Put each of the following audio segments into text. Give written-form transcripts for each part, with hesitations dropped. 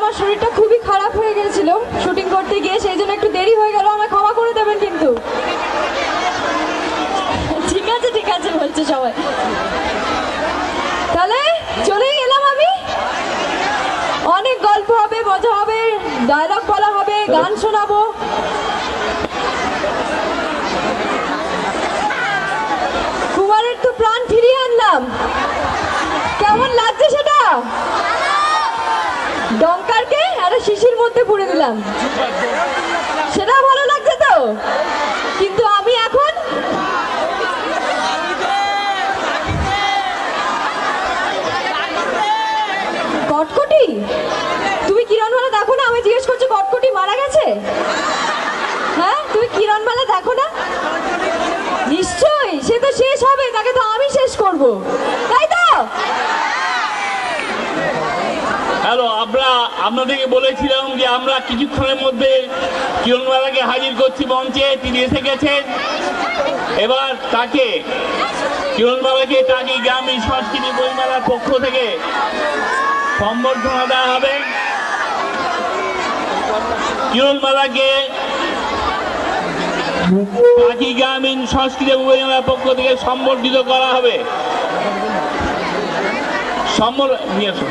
আমার শরীরটা খুবই খারাপ হয়ে গেছিল শুটিং করতে গিয়ে, সেই জন্য একটু দেরি হয়ে গেল, আমায় ক্ষমা করে দেবেন কিন্তু। ঠিক আছে বলছে সবাই। তাহলে চলেই এলাম আমি। অনেক গল্প হবে, মজা হবে, ডায়লগ বলা হবে, গান শোনাবো। কুমারের তো প্রাণ ফিরিয়ে আনলাম, কেমন লাগছে সেটা? ডঙ্কারকে একটা শিশির মধ্যে পুড়ে দিলাম, সেটা ভালো লাগছে তো? কিন্তু আমি এখন কটকটি। তুমি কিরণমালা দেখো না? আমি জিজ্ঞেস করছি কটকটি মারা গেছে? হ্যাঁ, তুমি কিরণমালা দেখো না? নিশ্চয়ই, সে তো শেষ হবে, তাকে তো আমি শেষ করব, তাই তো? হ্যালো, আপনাদেরকে বলেছিলাম যে আমরা কিছুক্ষণের মধ্যে কিরণমালাকে হাজির করছি মঞ্চে। তিনি এসে গেছেন। এবার তাকে কিরণমালাকে টাকি গ্রামীণ সংস্কৃতি বইমেলার পক্ষ থেকে সম্বর্ধনা দেওয়া হবে। কিরণমালাকে টাকি গ্রামীণ সংস্কৃতি বইমেলার পক্ষ থেকে সম্বর্ধিত করা হবে। নিয়ে আসো,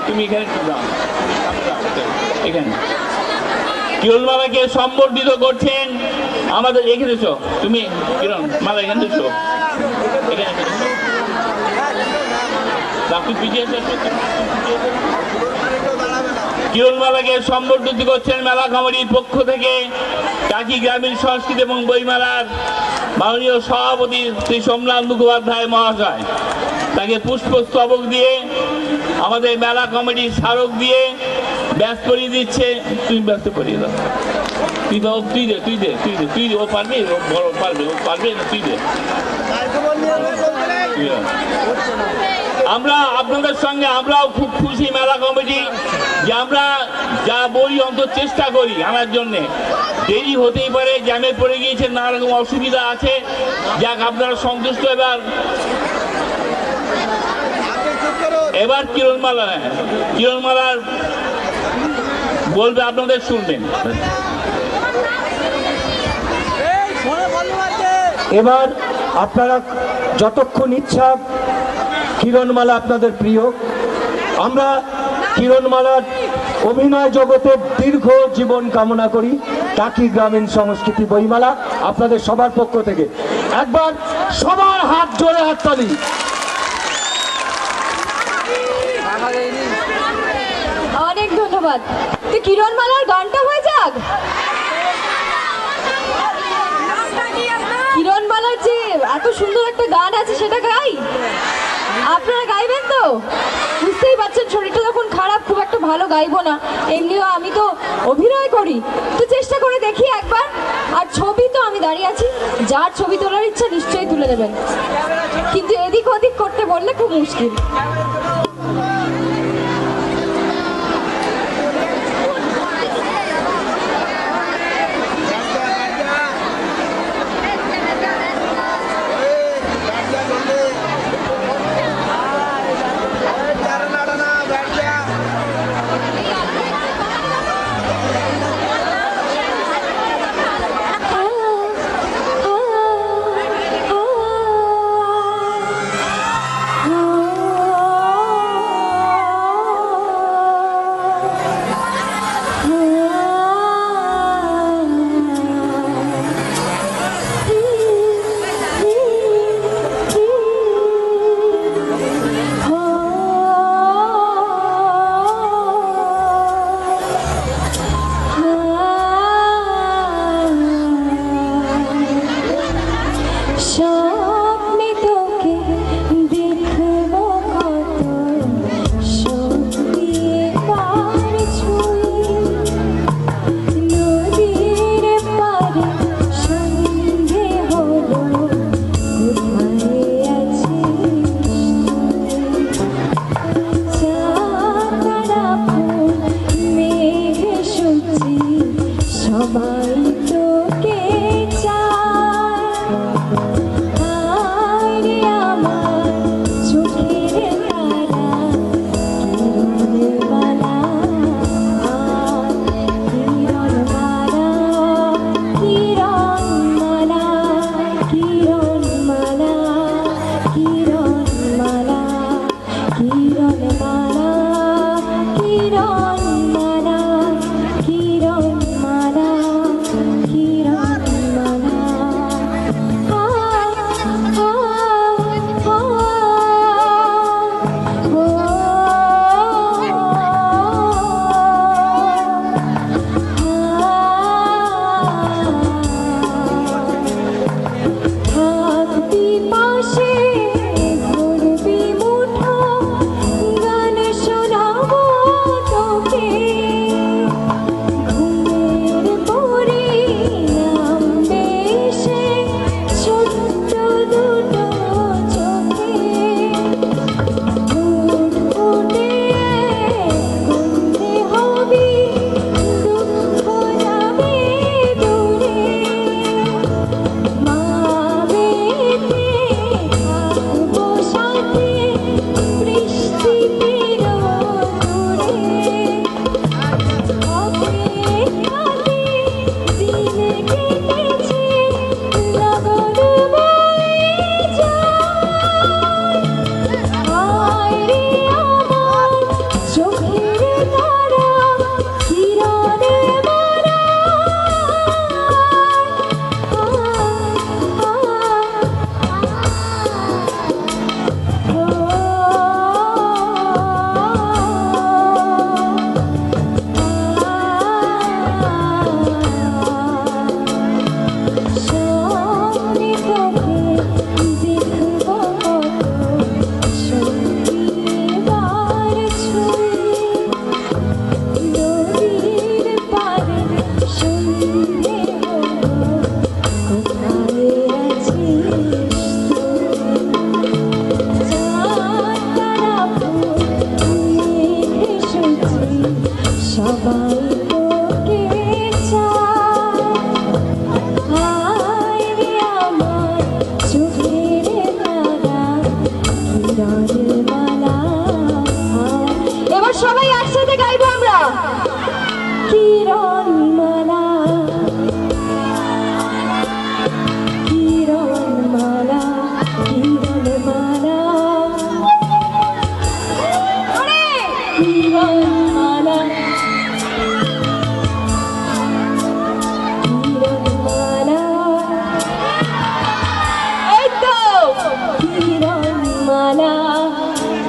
তুমি এখানে এখানে কিরণমালাকে সম্বর্ধিত করছেন আমাদের। এখানে এসো তুমি, কিরণমালা এখানে এসো, এখানে কিরণমালাকে সম্বর্ধিত করছেন মেলা কমিটির পক্ষ থেকে টাকি গ্রামীণ সংস্কৃতি এবং বইমেলার মাননীয় সভাপতি শ্রী সোমনাথ মুখোপাধ্যায় মহাশয়। তাকে পুষ্পস্তবক দিয়ে আমাদের মেলা কমিটির স্মারক দিয়ে ব্যাস করিয়ে দিচ্ছে। তুমি ব্যস্ত করিয়ে দাও, তুই দে, ও পারবে, ও বড় পারবে, ও পারবে না, তুই দে। আমরা আপনাদের সঙ্গে আমরাও খুব খুশি মেলা কমিটি যে আমরা যা বই অন্তত চেষ্টা করি আনার জন্যে। দেরি হতেই পারে, জ্যামে পড়ে গিয়েছে, নানা রকম অসুবিধা আছে, যাক আপনারা সন্তুষ্ট। এবার কিরণমালার বলবে, আপনাদের শুনবেন। এবার আপনারা যতক্ষণ ইচ্ছা, কিরণমালা আপনাদের প্রিয়, আমরা কিরণমালার অভিনয় জগতের দীর্ঘ জীবন কামনা করি। টাকি গ্রামীণ সংস্কৃতি বইমেলা আপনাদের সবার পক্ষ থেকে একবার সবার হাত জোরে হাততালি। অনেক ধন্যবাদ। তো কিরণমালার গানটা হয়ে যাক। কিরণমালার যে এত সুন্দর একটা গান আছে সেটা গাই। আপনারা গাইবেন তো? বুঝতেই পারছেন শরীরটা যখন খারাপ, খুব একটা ভালো গাইবো না। এমনিও আমি তো অভিনয় করি, তো চেষ্টা করে দেখি একবার। আর ছবি তো আমি দাঁড়িয়ে আছি, যার ছবি তোলার ইচ্ছা নিশ্চয়ই তুলে দেবেন, কিন্তু এদিক ওদিক করতে বললে খুব মুশকিল। সামনে তোকে দেখব সঙ্গীবার ছুঁয়ে নদীর পারে সন্ধে হলো কোথায় আছিস চাঁদ তারা মেঘে এসেছি সবাই তোকে চায় হায় রে আমার চোখের তারা কিরণের মালা এবার সবাই একসাথে গাইবো আমরা কিরণ মালা কিরণ মালা কিরণ মালা কিরণ মালা কিরণ মালা এই তো কিরণ মালা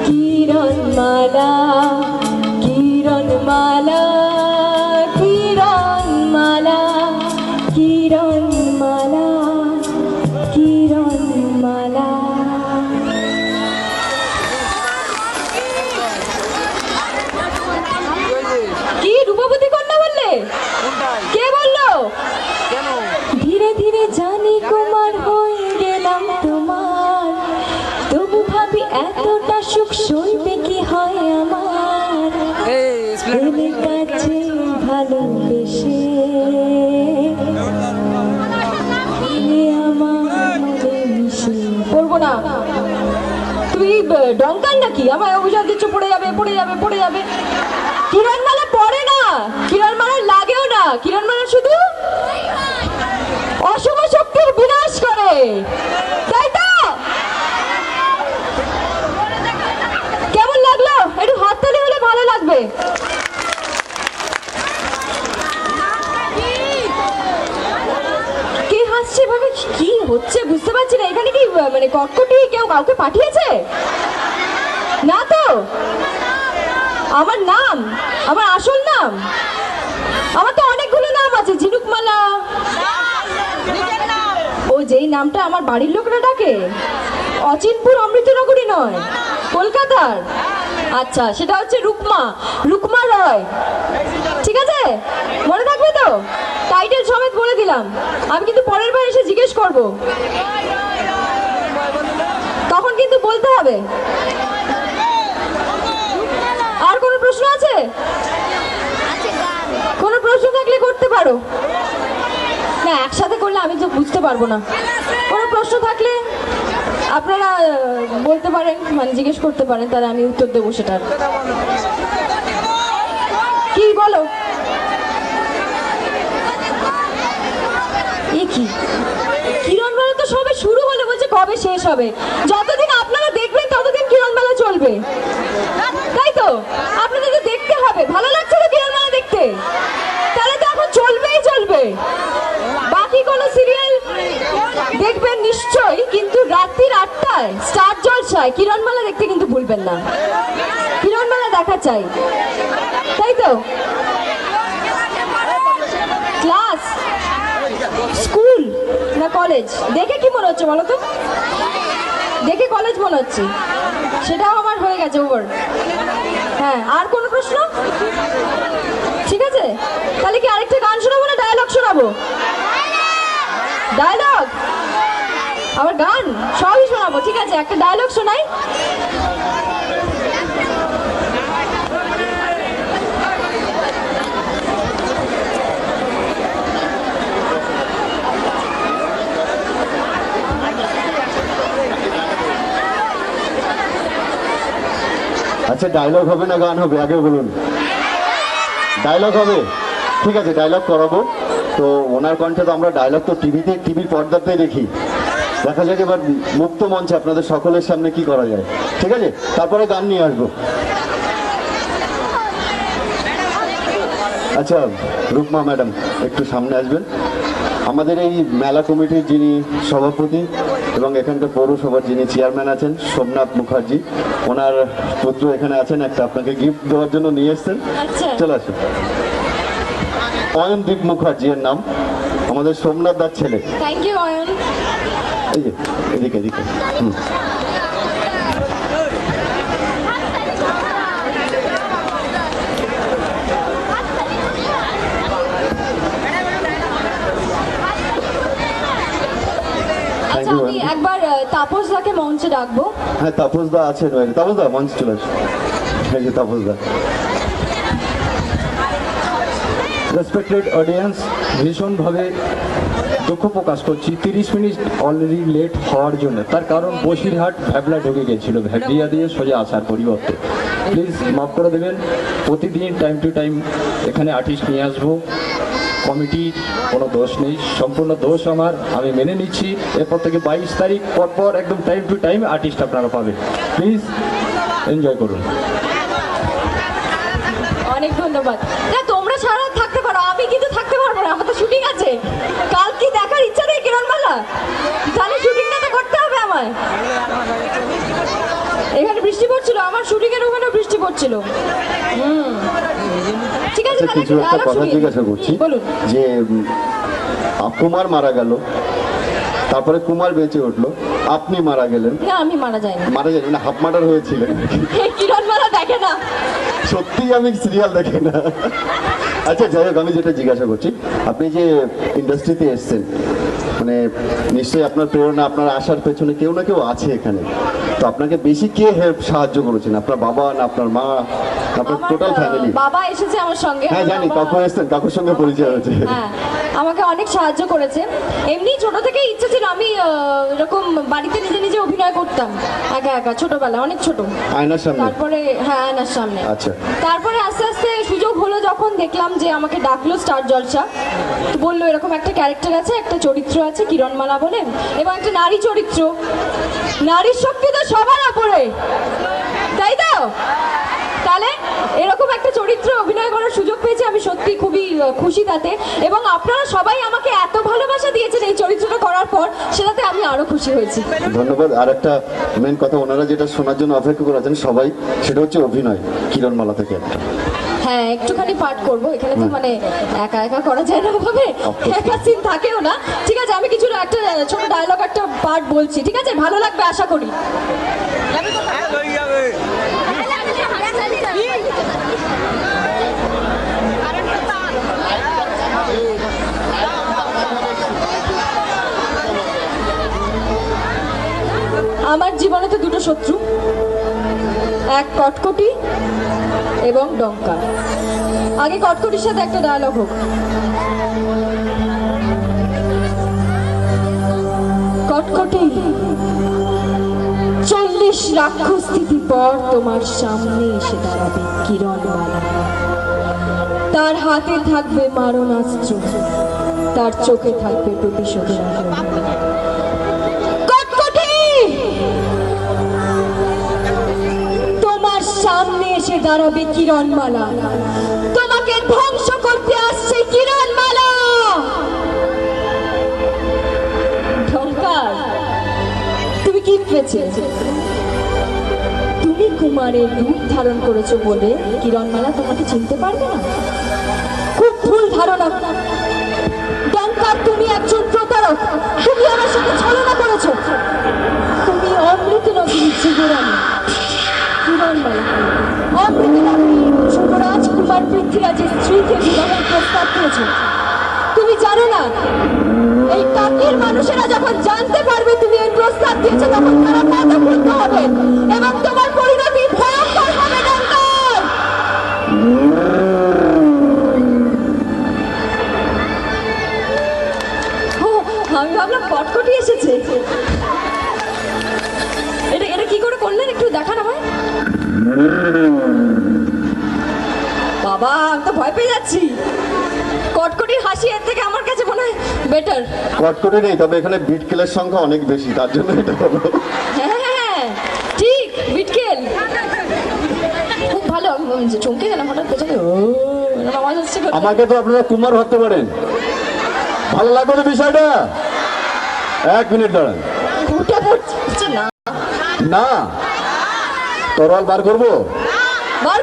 কিরণ মালা কিরণ মালা কিরণ মালা কিরণ মালা কিরণ মালা কি রূপবতী কন্যা বললে কে বললো ধীরে ধীরে জানি কুমার হয়ে গেলাম তোমার তবু ভাবি এতটা সুখ সইবে কি হয় আমার প্রেমের কাছে ভালোবেসে এ আমার মনে মিশে পড়বো না তুই ডঙ্কার নাকি আমায় অভিশাপ দিচ্ছ পড়ে যাবে পড়ে যাবে পড়ে যাবে কিরণমালা পড়ে না কিরণমালা লাগেও না কিরণমালা শুধু অশুভ শক্তির বিনাশ করে তাই তো কেমন লাগলো একটু হাততালি হলে ভালো লাগবে কে হাসছে ভাবে কি হচ্ছে বুঝতে পারছি না এখানে কি মানে কটকটি কেউ কাউকে পাঠিয়েছে না তো আমার নাম আমার আসল নাম আমার তো অনেকগুলো নাম আছে ঝিনুকমালা ও যেই নামটা আমার বাড়ির লোকরা ডাকে অচিনপুর অমৃতনগরী নয় কলকাতার আচ্ছা সেটা হচ্ছে রুকমা রুকমা রয় ঠিক আছে মনে থাকবে তো টাইটেল সমেত বলে দিলাম আমি কিন্তু পরের বার এসে জিজ্ঞেস করব তখন কিন্তু বলতে হবে আর কোনো প্রশ্ন আছে কোনো প্রশ্ন থাকলে করতে পারো না একসাথে করলে আমি তো বুঝতে পারবো না কোনো প্রশ্ন থাকলে আপনারা বলতে পারেন মানে জিজ্ঞেস করতে পারেন তাহলে আমি উত্তর দেবো সেটার কি বলো এ কি কিরণমালা তো সবে শুরু হলো বলছে কবে শেষ হবে যতদিন আপনারা দেখবেন ততদিন কিরণমালা চলবে তাই তো আপনাদের তো দেখতে হবে ভালো লাগছে তো কিরণমালা দেখতে তাহলে তো এখন চলবেই চলবে বাকি কোন সিরিয়াল দেখবেন নিশ্চয়ই কিন্তু রাত্রির 8টায় স্টার জলসায় কিরণমালা দেখতে কিন্তু ভুলবেন না কিরণমালা দেখা চাই তাই তো ক্লাস স্কুল না কলেজ দেখে কি মনে হচ্ছে বলো তো দেখে কলেজ মনে হচ্ছে সেটাও আমার হয়ে গেছে ওভার হ্যাঁ আর কোনো প্রশ্ন ঠিক আছে তাহলে কি আরেকটা গান শোনাবো না ডায়লগ শোনাবো ডায়লগ আবার গান সবই শোনাবো ঠিক আছে একটা ডায়লগ শোনাই আচ্ছা ডায়লগ হবে না গান হবে আগে বলুন ডায়লগ হবে ঠিক আছে ডায়লগ করাবো তো ওনার কণ্ঠে তো আমরা ডায়লগ তো টিভির পর্দাতে দেখি দেখা যাক এবার মুক্ত মঞ্চে আপনাদের সকলের সামনে কি করা যায় ঠিক আছে তারপরে গান নিয়ে আসবো আচ্ছা রুকমা ম্যাডাম একটু সামনে আসবেন আমাদের এই মেলা কমিটির যিনি সভাপতি এবং এখানকার পৌরসভার যিনি চেয়ারম্যান আছেন সোমনাথ মুখার্জি, ওনার পুত্র এখানে আছেন, একটা আপনাকে গিফট দেওয়ার জন্য নিয়ে এসছেন। আচ্ছা। চলে আসুন। অয়নদীপ মুখার্জি এর নাম, আমাদের সোমনাথ দার ছেলে। Thank you Ayan. এই যে এদিকে এদিকে হুম। আচ্ছা আমি একবার তাপস দাকে মঞ্চে ডাকবো। হ্যাঁ তাপস দা আছেন, তাপস দা মঞ্চে চলে আসুন। এই যে তাপস দা। রেসপেক্টেড অডিয়েন্স, ভীষণভাবে দুঃখ প্রকাশ করছি 30 মিনিট অলরেডি লেট হওয়ার জন্য। তার কারণ বসিরহাট ভ্যাবলা ঢুকে গেছিল, ভ্যাবলিয়া দিয়ে সোজা আসার পরিবর্তে। প্লিজ মাফ করে দেবেন। প্রতিদিন টাইম টু টাইম এখানে আর্টিস্ট নিয়ে আসবো, কমিটির কোনো দোষ নেই, সম্পূর্ণ দোষ আমার, আমি মেনে নিচ্ছি। এরপর থেকে 22 তারিখ পর একদম টাইম টু টাইম আর্টিস্ট আপনারা পাবেন। প্লিজ এনজয় করুন। অনেক ধন্যবাদ। না তোমরা সারা রাত থাকতে পারো, আমি কিন্তু থাকতে পারবো না, আমার তো শুটিং আছে। কাল কি দেখার ইচ্ছা নেই কিরণমালা? তাহলে শুটিংটা তো করতে হবে আমায়। এখানে বৃষ্টি পড়ছিল, আমার শুটিং এর ওখানেও বৃষ্টি পড়ছিল। ঠিক আছে, আচ্ছা কিছু একটা কথা জিজ্ঞাসা করছি বলুন। যে কুমার মারা গেল, তারপরে কুমার বেঁচে উঠলো, আপনি মারা গেলেন। না আমি মারা যাইনি। মারা যাবেন না, হাফ মার্ডার হয়েছিলেন। কিরণমালা দেখে না। সত্যি আমি সিরিয়াল দেখি না। আচ্ছা যাই হোক, আমি যেটা জিজ্ঞাসা করছি, আপনি যে ইন্ডাস্ট্রিতে এসছেন, মানে নিশ্চয়ই আপনার প্রেরণা, আপনার আসার পেছনে কেউ না কেউ আছে এখানে। তো আপনাকে বেশি কে সাহায্য করেছেন? আপনার বাবা না আপনার মা, আপনার আমার, টোটাল ফ্যামিলি? বাবা এসেছে আমার সঙ্গে। হ্যাঁ জানি, কাকু এসছেন, কাকুর সঙ্গে পরিচয় হয়েছে। হ্যাঁ আমাকে অনেক সাহায্য করেছে। এমনি ছোট থেকে ইচ্ছে ছিল আমি এরকম বাড়িতে নিজে নিজে অভিনয় করতাম একা একা, ছোটবেলায় অনেক ছোট, আয়নার সামনে? তারপরে হ্যাঁ আয়নার সামনে। আচ্ছা। তারপরে আস্তে আস্তে সুযোগ হলো, যখন দেখলাম যে আমাকে ডাকলো স্টার জলসা, তো বললো এরকম একটা ক্যারেক্টার আছে, একটা চরিত্র আছে কিরণমালা বলে, এবং একটা নারী চরিত্র। নারীর শক্তি তো সবার উপরে, তাই তো? তাহলে এরকম একটা চরিত্রে অভিনয় করার সুযোগ পেয়েছি, আমি সত্যি খুবই খুশি তাতে। এবং আপনারা সবাই আমাকে এত ভালোবাসা দিয়েছেন এই চরিত্রটা করার পর, সেটাতে আমি আরো খুশি হয়েছি। ধন্যবাদ। আর একটা মেন কথা, ওনারা যেটা শোনার জন্য অপেক্ষা করে আছেন সবাই, সেটা হচ্ছে অভিনয় কিরণমালা থেকে একটা। হ্যাঁ একটুখানি পাঠ করবো, এখানে তো মানে একা একা করা যায় না ভাবে, একা সিন থাকেও না। ঠিক আছে আমি কিছু একটা ছোট ডায়লগ একটা পাঠ বলছি, ঠিক আছে? ভালো লাগবে আশা করি। আমার জীবনে তো দুটো শত্রু, এক কটকটি এবং ডঙ্কা। আগে কটকটির সাথে একটা ডায়লগ হোক। কটকটি 40 রাক্ষস স্থিতি পর তোমার সামনে এসে দাঁড়াবে কিরণমালা। তার হাতে থাকবে মারণাস্ত্র, তার চোখে থাকবে প্রতিশোধের আগুন। কটকটি তোমার সামনে এসে দাঁড়াবে কিরণমালা, তোমাকে ধ্বংস করতে আসছে কিরণমালা। ঢঙ্কার তুমি কি ভেবেছে তুমি কুমারের রূপ ধারণ করেছো বলে কিরণমালা তোমাকে চিনতে পারবে না? খুব ভুল ধারণা। ডঙ্কার তুমি একজন প্রতারক, তুমি আমার সাথে ছলনা করেছো। তুমি অমৃত নগরীর যুবরানী কিরণমালা, অমৃত নগরীর যুবরাজ কুমার পৃথ্বীরাজের স্ত্রীকে বিবাহের প্রস্তাব দিয়েছো। তুমি জানো না এই টাকির মানুষেরা যখন জানতে পারবে তুমি এই প্রস্তাব দিয়েছো, তখন তারা পদক্ষেপ হবে এবং তোমার পরিণতি ভয়ঙ্কর হবে। ডঙ্কার আমি ভাবলাম কটকটি এসেছে। এটা এটা কি করে করলেন একটু দেখান আমায়। বাবা আমি তো ভয় পেয়ে যাচ্ছি। কটকটির হাসি এর থেকে আমার কাছে মনে হয় বেটার। কটকটি নেই, তবে এখানে বিটকেলের সংখ্যা অনেক বেশি, তার জন্য এটা হলো। হ্যাঁ ঠিক বিটকেল খুব ভালো। চমকে গেলাম হঠাৎ পেছনে, ও আওয়াজ হচ্ছে। আমাকে তো আপনারা কুমার ভাবতে পারেন। ভালো লাগবে তো বিষয়টা? 1 মিনিট দাঁড়ান। উঠে পড়ছে না। না তরোয়াল বার করবো? বার